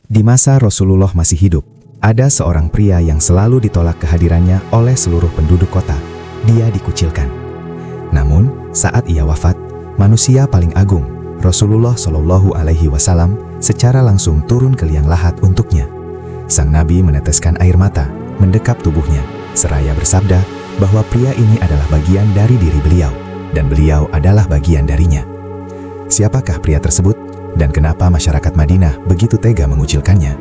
Di masa Rasulullah masih hidup, ada seorang pria yang selalu ditolak kehadirannya oleh seluruh penduduk kota. Dia dikucilkan. Namun, saat ia wafat, manusia paling agung, Rasulullah Shallallahu Alaihi Wasallam, secara langsung turun ke liang lahat untuknya. Sang Nabi meneteskan air mata, mendekap tubuhnya, seraya bersabda bahwa pria ini adalah bagian dari diri beliau, dan beliau adalah bagian darinya. Siapakah pria tersebut, dan kenapa masyarakat Madinah begitu tega mengucilkannya?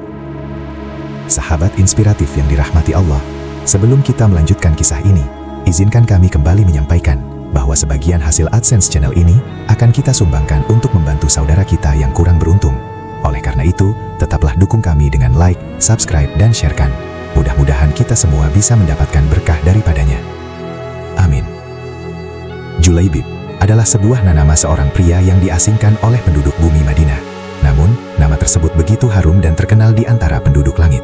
Sahabat inspiratif yang dirahmati Allah, sebelum kita melanjutkan kisah ini, izinkan kami kembali menyampaikan bahwa sebagian hasil AdSense channel ini akan kita sumbangkan untuk membantu saudara kita yang kurang beruntung. Oleh karena itu, tetaplah dukung kami dengan like, subscribe, dan sharekan. Mudah-mudahan kita semua bisa mendapatkan berkah daripadanya. Amin. Julaibib adalah sebuah nama seorang pria yang diasingkan oleh penduduk bumi Madinah. Namun, nama tersebut begitu harum dan terkenal di antara penduduk langit.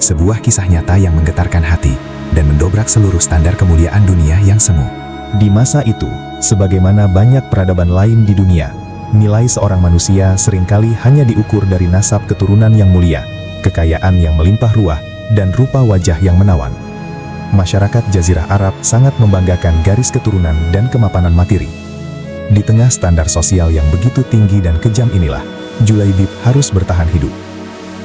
Sebuah kisah nyata yang menggetarkan hati dan mendobrak seluruh standar kemuliaan dunia yang semu. Di masa itu, sebagaimana banyak peradaban lain di dunia, nilai seorang manusia seringkali hanya diukur dari nasab keturunan yang mulia, kekayaan yang melimpah ruah, dan rupa wajah yang menawan. Masyarakat Jazirah Arab sangat membanggakan garis keturunan dan kemapanan materi. Di tengah standar sosial yang begitu tinggi dan kejam inilah, Julaibib harus bertahan hidup.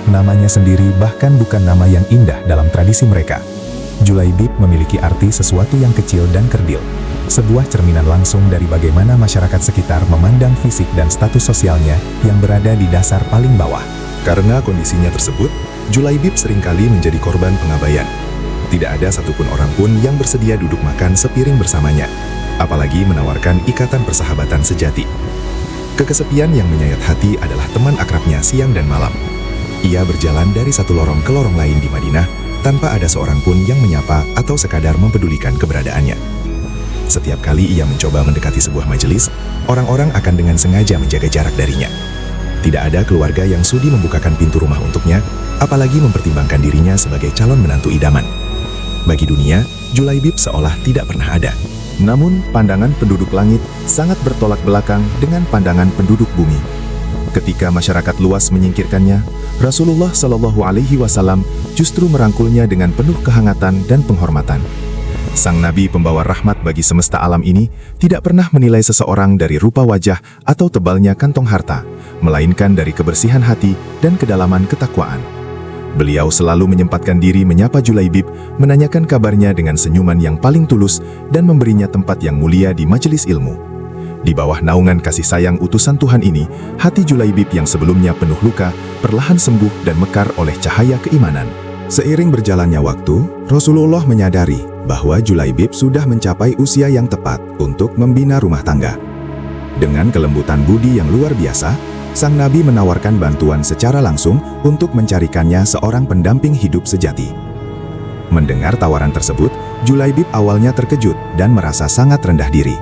Namanya sendiri bahkan bukan nama yang indah dalam tradisi mereka. Julaibib memiliki arti sesuatu yang kecil dan kerdil, sebuah cerminan langsung dari bagaimana masyarakat sekitar memandang fisik dan status sosialnya yang berada di dasar paling bawah. Karena kondisinya tersebut, Julaibib seringkali menjadi korban pengabaian. Tidak ada satupun orang pun yang bersedia duduk makan sepiring bersamanya, apalagi menawarkan ikatan persahabatan sejati. Kekesepian yang menyayat hati adalah teman akrabnya siang dan malam. Ia berjalan dari satu lorong ke lorong lain di Madinah, tanpa ada seorang pun yang menyapa atau sekadar mempedulikan keberadaannya. Setiap kali ia mencoba mendekati sebuah majelis, orang-orang akan dengan sengaja menjaga jarak darinya. Tidak ada keluarga yang sudi membukakan pintu rumah untuknya, apalagi mempertimbangkan dirinya sebagai calon menantu idaman. Bagi dunia, Julaibib seolah tidak pernah ada. Namun, pandangan penduduk langit sangat bertolak belakang dengan pandangan penduduk bumi. Ketika masyarakat luas menyingkirkannya, Rasulullah Shallallahu Alaihi Wasallam justru merangkulnya dengan penuh kehangatan dan penghormatan. Sang Nabi pembawa rahmat bagi semesta alam ini tidak pernah menilai seseorang dari rupa wajah atau tebalnya kantong harta, melainkan dari kebersihan hati dan kedalaman ketakwaan. Beliau selalu menyempatkan diri menyapa Julaibib, menanyakan kabarnya dengan senyuman yang paling tulus dan memberinya tempat yang mulia di majelis ilmu. Di bawah naungan kasih sayang utusan Tuhan ini, hati Julaibib yang sebelumnya penuh luka, perlahan sembuh dan mekar oleh cahaya keimanan. Seiring berjalannya waktu, Rasulullah menyadari bahwa Julaibib sudah mencapai usia yang tepat untuk membina rumah tangga. Dengan kelembutan budi yang luar biasa, Sang Nabi menawarkan bantuan secara langsung untuk mencarikannya seorang pendamping hidup sejati. Mendengar tawaran tersebut, Julaibib awalnya terkejut dan merasa sangat rendah diri.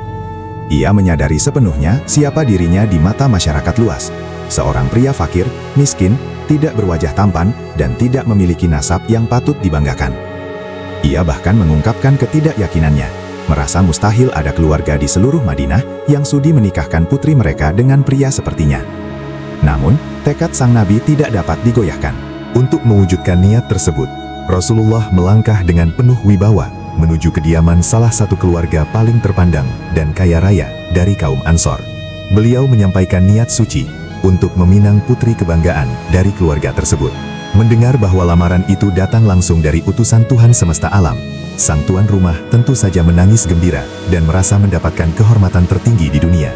Ia menyadari sepenuhnya siapa dirinya di mata masyarakat luas. Seorang pria fakir, miskin, tidak berwajah tampan, dan tidak memiliki nasab yang patut dibanggakan. Ia bahkan mengungkapkan ketidakyakinannya, merasa mustahil ada keluarga di seluruh Madinah yang sudi menikahkan putri mereka dengan pria sepertinya. Namun, tekad sang Nabi tidak dapat digoyahkan. Untuk mewujudkan niat tersebut, Rasulullah melangkah dengan penuh wibawa menuju kediaman salah satu keluarga paling terpandang dan kaya raya dari kaum Ansor. Beliau menyampaikan niat suci untuk meminang putri kebanggaan dari keluarga tersebut. Mendengar bahwa lamaran itu datang langsung dari utusan Tuhan semesta alam, sang tuan rumah tentu saja menangis gembira dan merasa mendapatkan kehormatan tertinggi di dunia.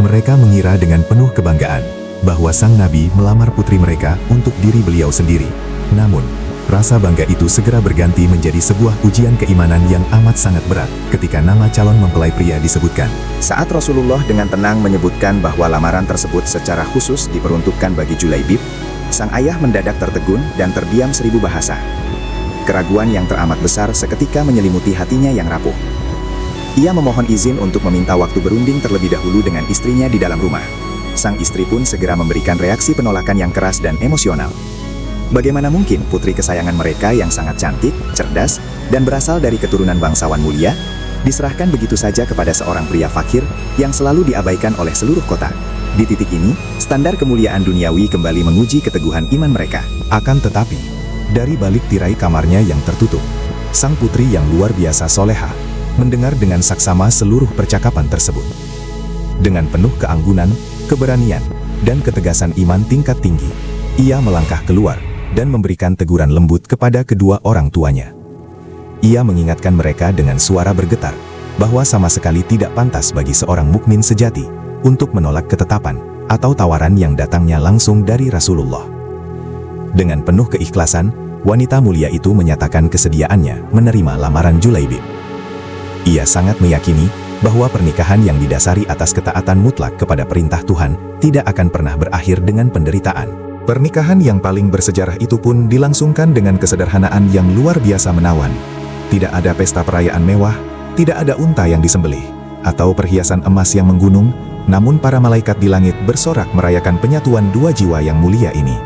Mereka mengira dengan penuh kebanggaan bahwa sang Nabi melamar putri mereka untuk diri beliau sendiri. Namun, rasa bangga itu segera berganti menjadi sebuah ujian keimanan yang amat sangat berat ketika nama calon mempelai pria disebutkan. Saat Rasulullah dengan tenang menyebutkan bahwa lamaran tersebut secara khusus diperuntukkan bagi Julaibib, sang ayah mendadak tertegun dan terdiam seribu bahasa. Keraguan yang teramat besar seketika menyelimuti hatinya yang rapuh. Ia memohon izin untuk meminta waktu berunding terlebih dahulu dengan istrinya di dalam rumah. Sang istri pun segera memberikan reaksi penolakan yang keras dan emosional. Bagaimana mungkin putri kesayangan mereka yang sangat cantik, cerdas, dan berasal dari keturunan bangsawan mulia, diserahkan begitu saja kepada seorang pria fakir yang selalu diabaikan oleh seluruh kota? Di titik ini, standar kemuliaan duniawi kembali menguji keteguhan iman mereka. Akan tetapi, dari balik tirai kamarnya yang tertutup, sang putri yang luar biasa soleha mendengar dengan saksama seluruh percakapan tersebut. Dengan penuh keanggunan, keberanian, dan ketegasan iman tingkat tinggi, ia melangkah keluar dan memberikan teguran lembut kepada kedua orang tuanya. Ia mengingatkan mereka dengan suara bergetar bahwa sama sekali tidak pantas bagi seorang mukmin sejati untuk menolak ketetapan atau tawaran yang datangnya langsung dari Rasulullah. Dengan penuh keikhlasan, wanita mulia itu menyatakan kesediaannya menerima lamaran Julaibib. Ia sangat meyakini bahwa pernikahan yang didasari atas ketaatan mutlak kepada perintah Tuhan tidak akan pernah berakhir dengan penderitaan. Pernikahan yang paling bersejarah itu pun dilangsungkan dengan kesederhanaan yang luar biasa menawan. Tidak ada pesta perayaan mewah, tidak ada unta yang disembelih, atau perhiasan emas yang menggunung, namun para malaikat di langit bersorak merayakan penyatuan dua jiwa yang mulia ini.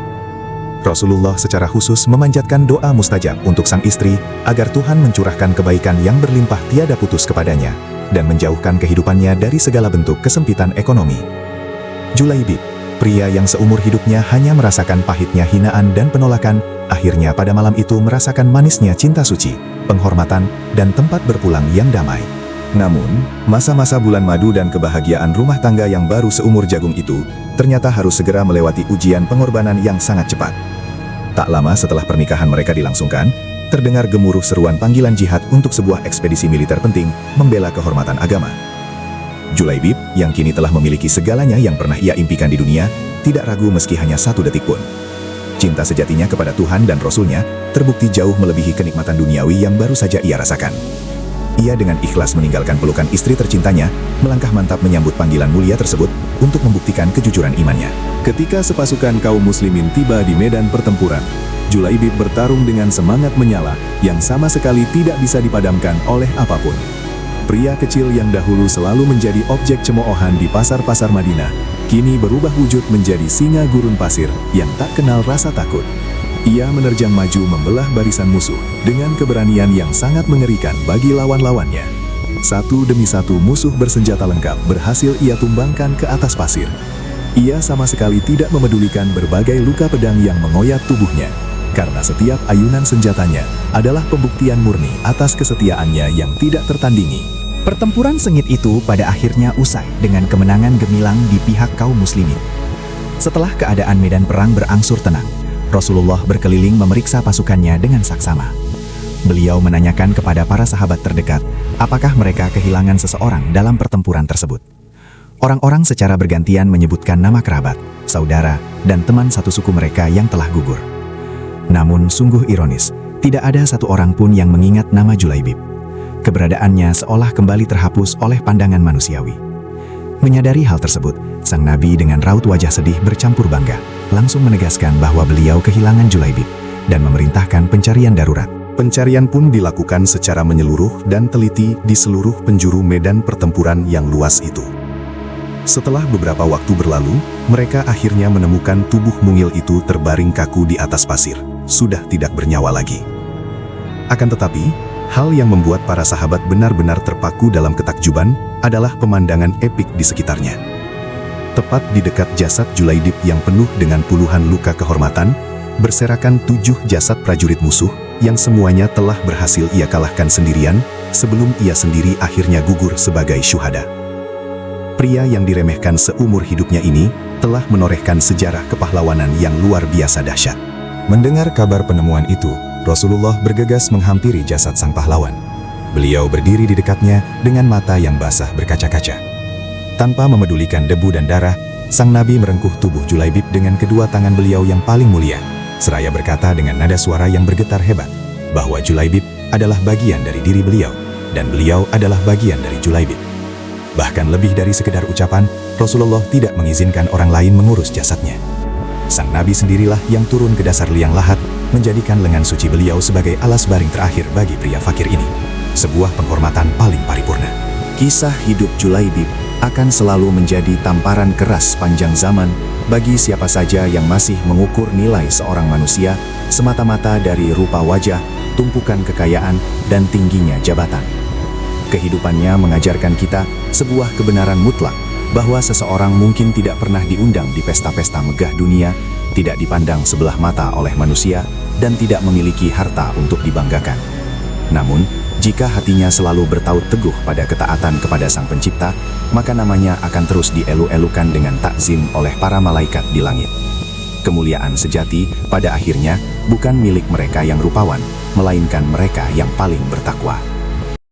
Rasulullah secara khusus memanjatkan doa mustajab untuk sang istri agar Tuhan mencurahkan kebaikan yang berlimpah tiada putus kepadanya dan menjauhkan kehidupannya dari segala bentuk kesempitan ekonomi. Julaibib, pria yang seumur hidupnya hanya merasakan pahitnya hinaan dan penolakan, akhirnya pada malam itu merasakan manisnya cinta suci, penghormatan, dan tempat berpulang yang damai. Namun, masa-masa bulan madu dan kebahagiaan rumah tangga yang baru seumur jagung itu ternyata harus segera melewati ujian pengorbanan yang sangat cepat. Tak lama setelah pernikahan mereka dilangsungkan, terdengar gemuruh seruan panggilan jihad untuk sebuah ekspedisi militer penting membela kehormatan agama. Julaibib, yang kini telah memiliki segalanya yang pernah ia impikan di dunia, tidak ragu meski hanya 1 detik pun. Cinta sejatinya kepada Tuhan dan Rasul-Nya terbukti jauh melebihi kenikmatan duniawi yang baru saja ia rasakan. Ia dengan ikhlas meninggalkan pelukan istri tercintanya, melangkah mantap menyambut panggilan mulia tersebut untuk membuktikan kejujuran imannya. Ketika sepasukan kaum muslimin tiba di medan pertempuran, Julaibib bertarung dengan semangat menyala yang sama sekali tidak bisa dipadamkan oleh apapun. Pria kecil yang dahulu selalu menjadi objek cemoohan di pasar-pasar Madinah, kini berubah wujud menjadi singa gurun pasir yang tak kenal rasa takut. Ia menerjang maju membelah barisan musuh dengan keberanian yang sangat mengerikan bagi lawan-lawannya. Satu demi satu musuh bersenjata lengkap berhasil ia tumbangkan ke atas pasir. Ia sama sekali tidak memedulikan berbagai luka pedang yang mengoyak tubuhnya, karena setiap ayunan senjatanya adalah pembuktian murni atas kesetiaannya yang tidak tertandingi. Pertempuran sengit itu pada akhirnya usai dengan kemenangan gemilang di pihak kaum muslimin. Setelah keadaan medan perang berangsur tenang, Rasulullah berkeliling memeriksa pasukannya dengan saksama. Beliau menanyakan kepada para sahabat terdekat, apakah mereka kehilangan seseorang dalam pertempuran tersebut. Orang-orang secara bergantian menyebutkan nama kerabat, saudara, dan teman satu suku mereka yang telah gugur. Namun sungguh ironis, tidak ada satu orang pun yang mengingat nama Julaibib. Keberadaannya seolah kembali terhapus oleh pandangan manusiawi. Menyadari hal tersebut, sang Nabi dengan raut wajah sedih bercampur bangga, langsung menegaskan bahwa beliau kehilangan Julaibib dan memerintahkan pencarian darurat. Pencarian pun dilakukan secara menyeluruh dan teliti di seluruh penjuru medan pertempuran yang luas itu. Setelah beberapa waktu berlalu, mereka akhirnya menemukan tubuh mungil itu terbaring kaku di atas pasir, sudah tidak bernyawa lagi. Akan tetapi, hal yang membuat para sahabat benar-benar terpaku dalam ketakjuban adalah pemandangan epik di sekitarnya. Tepat di dekat jasad Julaibib yang penuh dengan puluhan luka kehormatan, berserakan 7 jasad prajurit musuh yang semuanya telah berhasil ia kalahkan sendirian sebelum ia sendiri akhirnya gugur sebagai syuhada. Pria yang diremehkan seumur hidupnya ini telah menorehkan sejarah kepahlawanan yang luar biasa dahsyat. Mendengar kabar penemuan itu, Rasulullah bergegas menghampiri jasad sang pahlawan. Beliau berdiri di dekatnya dengan mata yang basah berkaca-kaca. Tanpa memedulikan debu dan darah, sang Nabi merengkuh tubuh Julaibib dengan kedua tangan beliau yang paling mulia, seraya berkata dengan nada suara yang bergetar hebat, bahwa Julaibib adalah bagian dari diri beliau, dan beliau adalah bagian dari Julaibib. Bahkan lebih dari sekedar ucapan, Rasulullah tidak mengizinkan orang lain mengurus jasadnya. Sang Nabi sendirilah yang turun ke dasar liang lahat, menjadikan lengan suci beliau sebagai alas baring terakhir bagi pria fakir ini. Sebuah penghormatan paling paripurna. Kisah hidup Julaibib akan selalu menjadi tamparan keras sepanjang zaman bagi siapa saja yang masih mengukur nilai seorang manusia semata-mata dari rupa wajah, tumpukan kekayaan, dan tingginya jabatan. Kehidupannya mengajarkan kita sebuah kebenaran mutlak bahwa seseorang mungkin tidak pernah diundang di pesta-pesta megah dunia, tidak dipandang sebelah mata oleh manusia, dan tidak memiliki harta untuk dibanggakan. Namun, jika hatinya selalu bertaut teguh pada ketaatan kepada Sang Pencipta, maka namanya akan terus dielu-elukan dengan takzim oleh para malaikat di langit. Kemuliaan sejati pada akhirnya bukan milik mereka yang rupawan, melainkan mereka yang paling bertakwa.